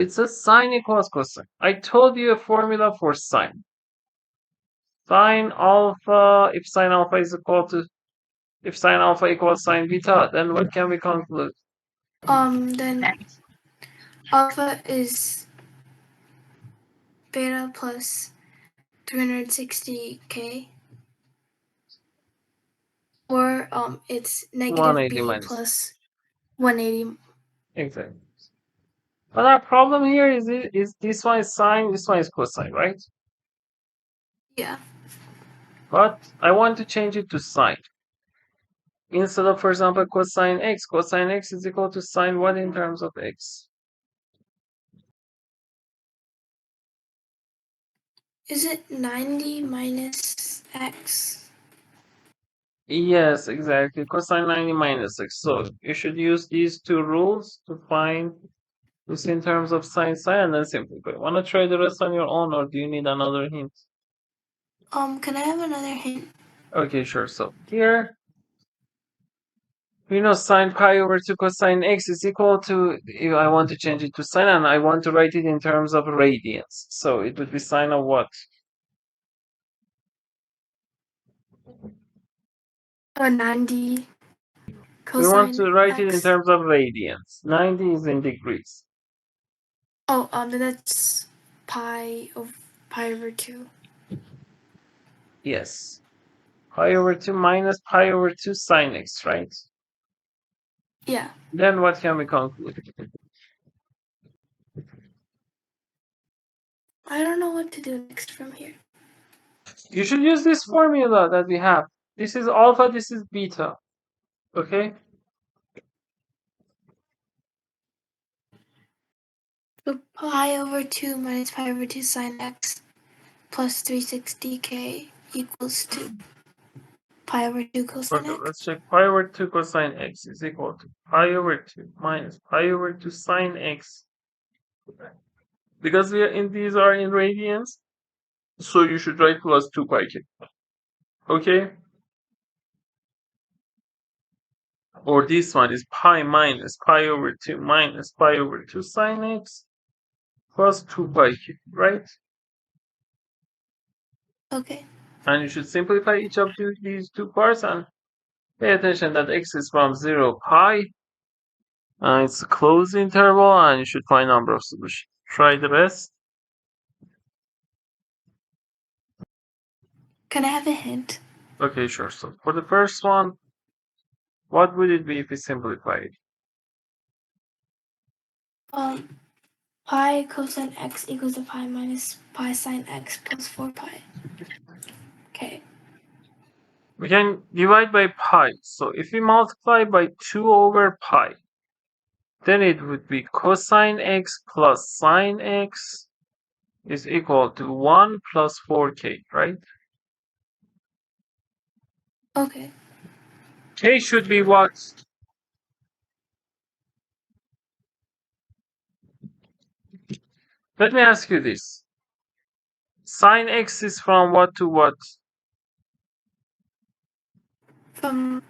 It's a sine equals cosine. I told you a formula for sine. Sine alpha, if sine alpha equals sine beta, then what can we conclude? Then alpha is beta plus 360k, or it's negative b plus 180. Exactly. But our problem here is this one is sine, this one is cosine, right? Yeah. But I want to change it to sine. Instead of, for example, cosine x is equal to sine what in terms of x? Is it 90 minus x? Yes, exactly. Cosine 90 minus x. So you should use these two rules to find this in terms of sine, and then simplify. Want to try the rest on your own, or do you need another hint? Can I have another hint? Okay, sure. So here, we know sine pi over 2 cosine x is equal to, if I want to change it to sine, and I want to write it in terms of radians. So it would be sine of what? 90 cosine We want to write x. it in terms of radians. 90 is in degrees. Oh, that's pi over 2. Yes. Pi over 2 minus pi over 2 sine x, right? Yeah. Then what can we conclude? I don't know what to do next from here. You should use this formula that we have. This is alpha, this is beta. Okay? So pi over 2 minus pi over 2 sine x plus 360k equals to pi over 2 cosine Okay, x. let's check. Pi over 2 cosine x is equal to pi over 2 minus pi over 2 sine x. Because these are in radians, so you should write plus 2 pi k. Okay? Or this one is pi minus pi over 2 minus pi over 2 sine x plus 2 pi k, right? Okay. And you should simplify each of these two parts and pay attention that x is from 0 pi. It's a closed interval, and you should find number of solutions. Try the rest. Can I have a hint? Okay, sure. So for the first one, what would it be if we simplify it? Pi cosine x equals to pi minus pi sine x plus 4 pi. Okay. We can divide by pi. So if we multiply by 2 over pi, then it would be cosine x plus sine x is equal to 1 plus 4k, right? Okay. K should be what? Let me ask you this. Sine x is from what to what? From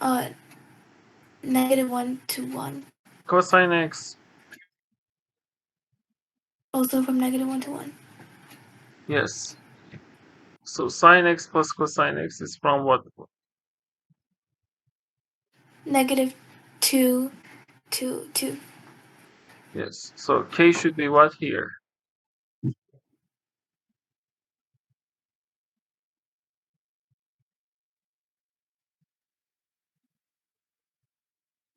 -1 to 1. Cosine x. Also from -1 to 1. Yes. So sine x plus cosine x is from what? -2 to 2. Yes. So k should be what here?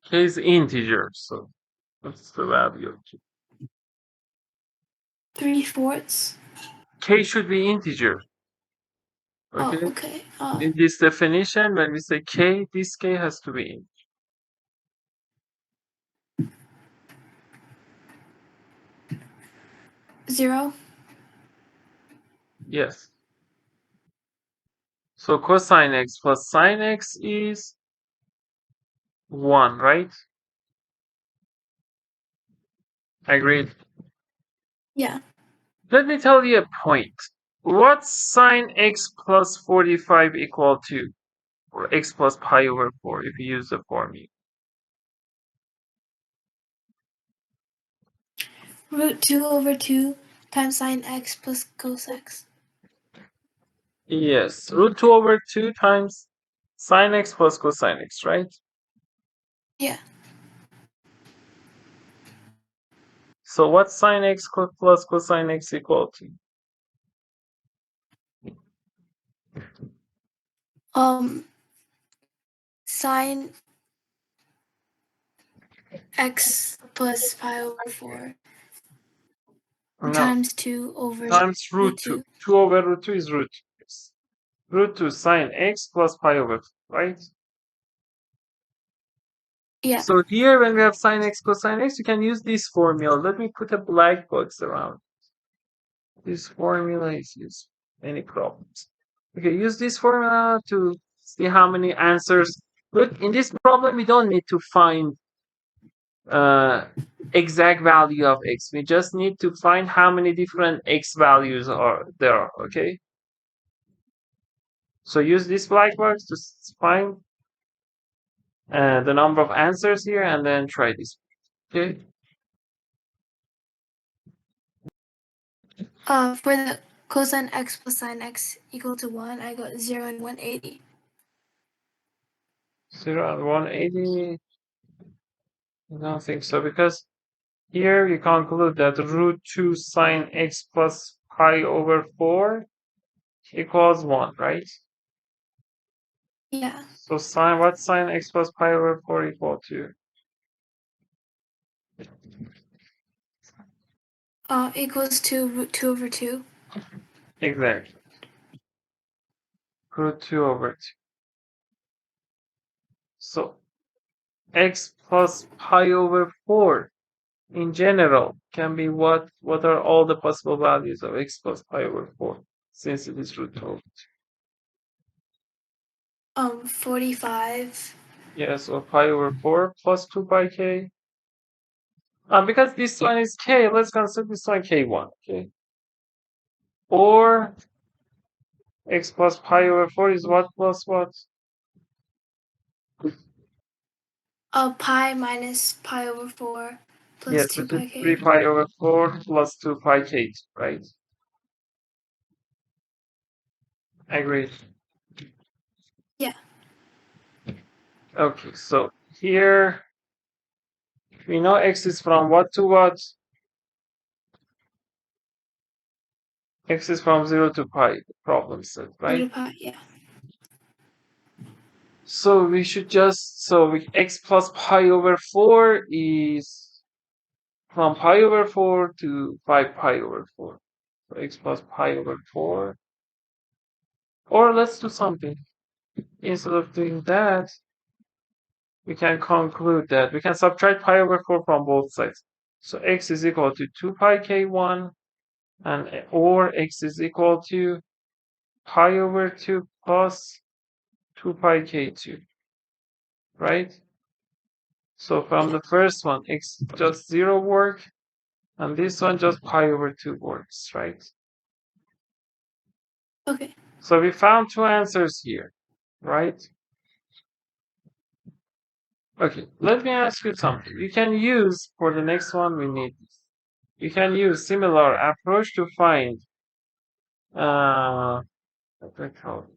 K is integer, so what's the value of k? 3/4. K should be integer. Okay? Oh, okay. In this definition, when we say k, this k has to be integer. 0. Yes. So cosine x plus sine x is 1, right? Agreed. Yeah. Let me tell you a point. What's sine x plus 45 equal to? Or x plus pi over 4 if you use the formula. Root 2 over 2 times sine x plus cos x. Yes, root 2 over 2 times sine x plus cosine x, right? Yeah. So what's sine x plus cosine x equal to? Sine x plus pi over 4 No, times 2 over times root root 2. 2. 2 over root 2 is root 2. Yes. Root 2 sine x plus pi over 4, right? Yeah. So here when we have sine x cosine x, you can use this formula. Let me put a black box around. This formula is used for any problems. Okay, use this formula to see how many answers. Look, in this problem, we don't need to find exact value of x. We just need to find how many different x values are there, okay? So use this black box to find the number of answers here and then try this, okay? For the cosine x plus sine x equal to 1, I got 0 and 180. 0 and 180. I don't think so, because here you conclude that root 2 sine x plus pi over 4 equals 1, right? Yeah. So what's sine x plus pi over 4 equal to? Equals to root 2 over 2. Exactly. Root 2 over 2. So x plus pi over 4 in general can be what? What are all the possible values of x plus pi over 4 since it is root 2 over 45. 2? Yeah, so pi over 4 plus 2 pi k. Because this one is k, let's consider this one k1, okay? Or x plus pi over 4 is what plus what? Pi minus pi over 4 plus Yes, 2 which is pi 3 k. pi over 4 plus 2 pi k, right? Agreed. Yeah. Okay, so here we know x is from what to what? X is from 0 to pi, the problem set, 0 right? to pi, yeah. So we should just, x plus pi over 4 is from pi over 4 to 5 pi over 4. So x plus pi over 4. Or let's do something. Instead of doing that, we can conclude that we can subtract pi over 4 from both sides. So x is equal to 2 pi k1, and or x is equal to pi over 2 plus 2 pi k2, right? So from the first one, x just 0 work, and this one just pi over 2 works, right? Okay. So we found two answers here, right? Okay, let me ask you something. You can use, for the next one, we need this. You can use similar approach to find, what do I call it?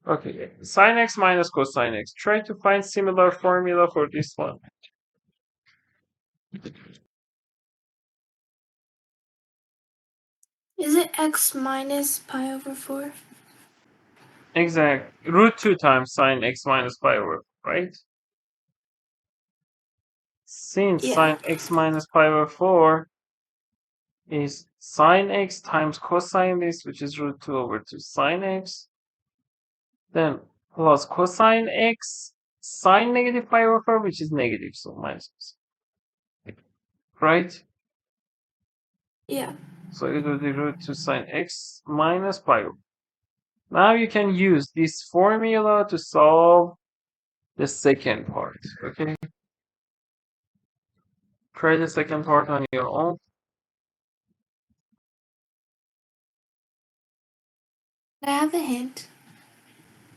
Okay, sine x minus cosine x. Try to find similar formula for this one. Is it x minus pi over 4? Exact. Root 2 times sine x minus pi over, right? Since Yeah. sine x minus pi over 4 is sine x times cosine this, which is root 2 over 2 sine x, then plus cosine x sine negative pi over 4, which is negative, so minus, right? Yeah. So it will be root 2 sine x minus pi over. Now you can use this formula to solve the second part, okay? Try the second part on your own. I have a hint.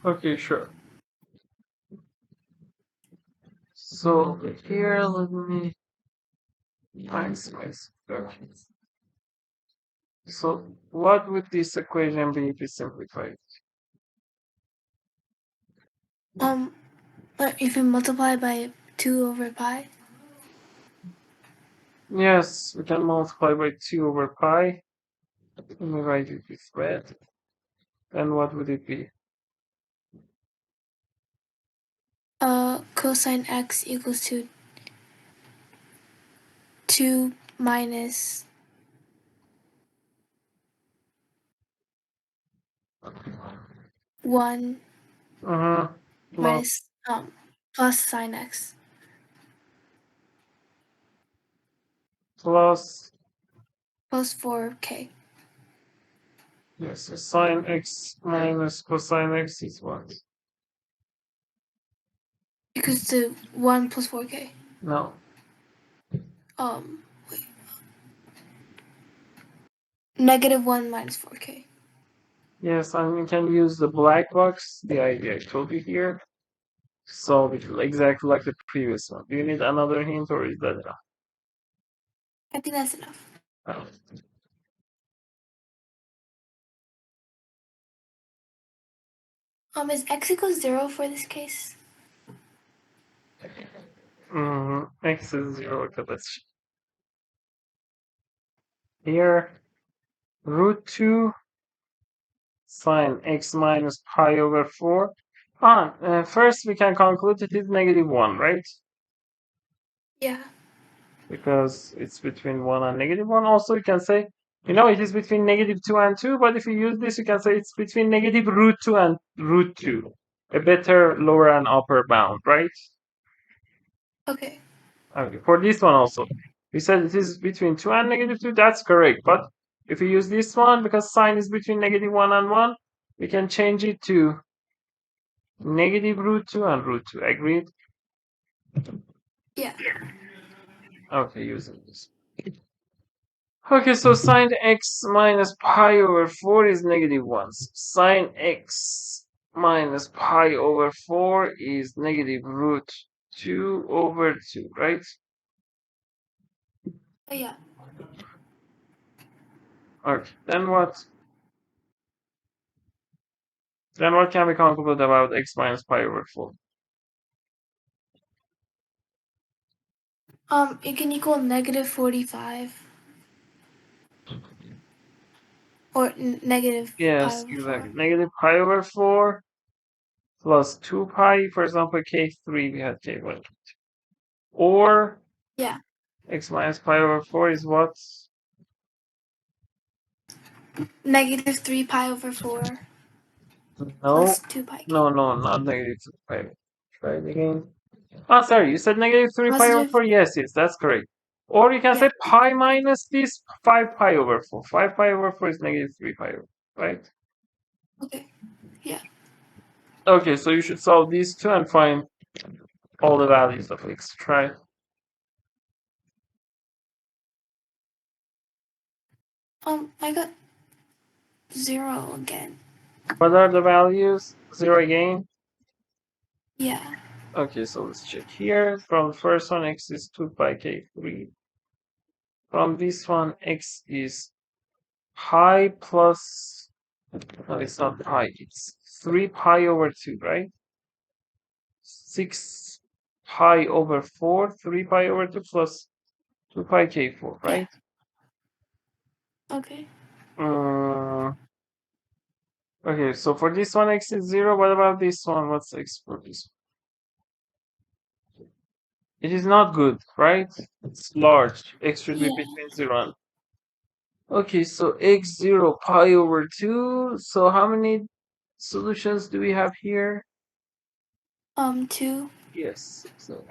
Okay, sure. So here, let me maximize. Okay. So what would this equation be if we simplify it? If you multiply by 2 over pi. Yes, we can multiply by 2 over pi. Let me write it with red. And what would it be? Cosine x equals to 2 minus 1 Uh-huh. minus plus sine x. Plus, Plus 4k. yes, so sine x minus cosine x is what? Equals to 1 plus 4k. No. Wait. Negative 1 minus 4k. Yes, and we can use the black box, the idea I told you here, to solve it exactly like the previous one. Do you need another hint or is that enough? I think that's enough. Oh. Is x equals 0 for this case? X is 0, okay, let's here, root 2 sine x minus pi over 4. First we can conclude it is negative 1, right? Yeah. Because it's between 1 and negative 1. Also, you can say, it is between negative 2 and 2, but if you use this, you can say it's between negative root 2 and root 2. A better lower and upper bound, right? Okay. Okay, for this one also. We said it is between 2 and negative 2, that's correct. But if you use this one, because sine is between negative 1 and 1, we can change it to negative root 2 and root 2. Agreed? Yeah. Okay, using this. Okay, so sine x minus pi over 4 is negative 1. So sine x minus pi over 4 is negative root 2 over 2, right? Yeah. Okay, then what? Then what can we conclude about x minus pi over 4? It can equal negative 45. Or negative pi Yes, over 4. exactly. Negative pi over 4 plus 2 pi, for example, k3, we had k1. Or Yeah. x minus pi over 4 is what? Negative 3 pi over 4 No, plus 2 pi no, k. no, not negative 2 pi. Try it again. Oh, sorry, you said negative 3 pi over Positive. 4? Yes, yes, that's correct. Or you can say Yeah. pi minus this 5 pi over 4. 5 pi over 4 is negative 3 pi over 4, right? Okay. Yeah. Okay, so you should solve these two and find all the values of x. Try. I got 0 again. What are the values? 0 again? Yeah. Okay, so let's check here. From the first one, x is 2 pi k3. From this one, x is pi plus, no, it's not pi, it's 3 pi over 2, right? 6 pi over 4, 3 pi over 2 plus 2 pi k4, Yeah. right? Okay. Okay, so for this one, x is 0. What about this one? What's x for this one? It is not good, right? It's large. X should be Yeah. between 0 and... Okay, so x 0 pi over 2. So how many solutions do we have here? 2. Yes. So